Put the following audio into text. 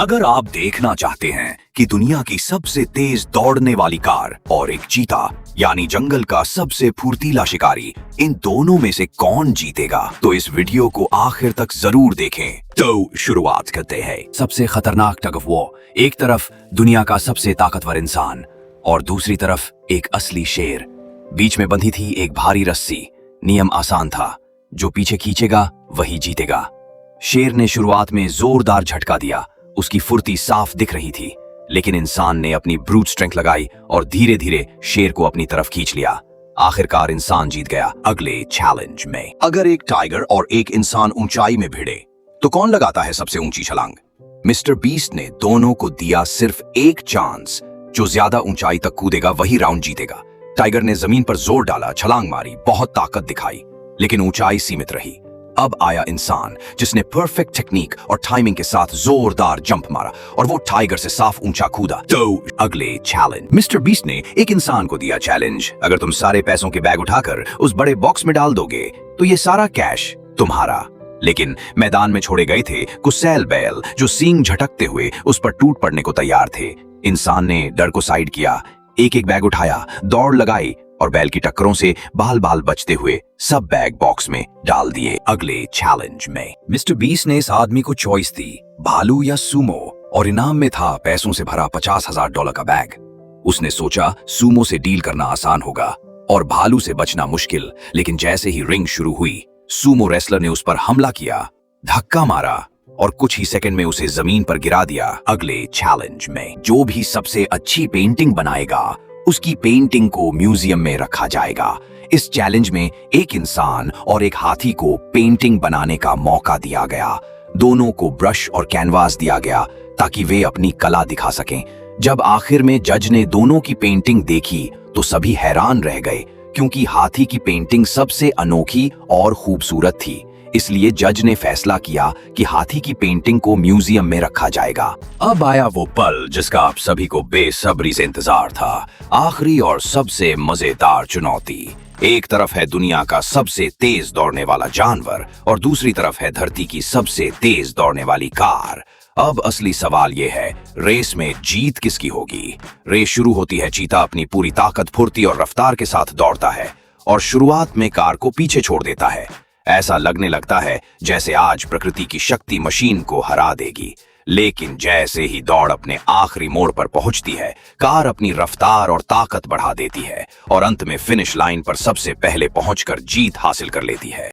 अगर आप देखना चाहते हैं कि दुनिया की सबसे तेज दौड़ने वाली कार और एक चीता यानी जंगल का सबसे फुर्तीला शिकारी, इन दोनों में से कौन जीतेगा, तो इस वीडियो को आखिर तक जरूर देखें। तो शुरुआत करते हैं। सबसे खतरनाक टग ऑफ वॉर, एक तरफ दुनिया का सबसे ताकतवर इंसान और दूसरी तरफ एक असली शेर। बीच में बंधी थी एक भारी रस्सी। नियम आसान था, जो पीछे खींचेगा वही जीतेगा। शेर ने शुरुआत में जोरदार झटका दिया, उसकी फुर्ती साफ दिख रही थी, लेकिन इंसान ने अपनी ब्रूट स्ट्रेंथ लगाई और धीरे धीरे शेर को अपनी तरफ खींच लिया। आखिरकार इंसान जीत गया। अगले चैलेंज में, अगर एक टाइगर और एक इंसान ऊंचाई में भिड़े तो कौन लगाता है सबसे ऊंची छलांग? मिस्टर बीस्ट ने दोनों को दिया सिर्फ एक चांस, जो ज्यादा ऊंचाई तक कूदेगा वही राउंड जीतेगा। टाइगर ने जमीन पर जोर डाला, छलांग मारी, बहुत ताकत दिखाई, लेकिन ऊंचाई सीमित रही। अब आया इंसान, जिसने परफेक्ट टेक्निक और टाइमिंग के साथ जोरदार जंप मारा और वो टाइगर से साफ ऊंचा कूदा। तो अगले चैलेंज, मिस्टर बीस्ट ने एक इंसान को दिया चैलेंज, अगर तुम सारे पैसों के बैग उठाकर उस बड़े बॉक्स में डाल दोगे तो ये सारा कैश तुम्हारा। लेकिन मैदान में छोड़े गए थे कुछ सैल बैल, जो सींग झटकते हुए उस पर टूट पड़ने को तैयार थे। इंसान ने डर को साइड किया, एक एक बैग उठाया, दौड़ लगाई और बैल की टक्करों से बाल बाल बचते हुए सब बैग बॉक्स में डाल दिए। अगले चैलेंज में, मिस्टर बीस्ट ने इस आदमी को चॉइस दी, भालू या सूमो, और इनाम में था पैसों से भरा $50,000 का बैग। उसने सोचा सूमो से डील करना आसान होगा और भालू से बचना मुश्किल, लेकिन जैसे ही रिंग शुरू हुई, सूमो रेसलर ने उस पर हमला किया, धक्का मारा और कुछ ही सेकंड में उसे जमीन पर गिरा दिया। अगले चैलेंज में, जो भी सबसे अच्छी पेंटिंग बनाएगा उसकी पेंटिंग को म्यूजियम में रखा जाएगा। इस चैलेंज में एक इंसान और एक हाथी को पेंटिंग बनाने का मौका दिया गया। दोनों को ब्रश और कैनवास दिया गया ताकि वे अपनी कला दिखा सकें। जब आखिर में जज ने दोनों की पेंटिंग देखी तो सभी हैरान रह गए, क्योंकि हाथी की पेंटिंग सबसे अनोखी और खूबसूरत थी। इसलिए जज ने फैसला किया कि हाथी की पेंटिंग को म्यूजियम में रखा जाएगा। अब आया वो पल जिसका आप सभी को बेसब्री से इंतजार था, आखिरी और सबसे मजेदार चुनौती। एक तरफ है दुनिया का सबसे तेज दौड़ने वाला जानवर और दूसरी तरफ है धरती की सबसे तेज दौड़ने वाली कार। अब असली सवाल ये है, रेस में जीत किसकी होगी? रेस शुरू होती है, चीता अपनी पूरी ताकत, फुर्ती और रफ्तार के साथ दौड़ता है और शुरुआत में कार को पीछे छोड़ देता है। ऐसा लगने लगता है जैसे आज प्रकृति की शक्ति मशीन को हरा देगी, लेकिन जैसे ही दौड़ अपने आखिरी मोड़ पर पहुंचती है, कार अपनी रफ्तार और ताकत बढ़ा देती है और अंत में फिनिश लाइन पर सबसे पहले पहुंचकर जीत हासिल कर लेती है।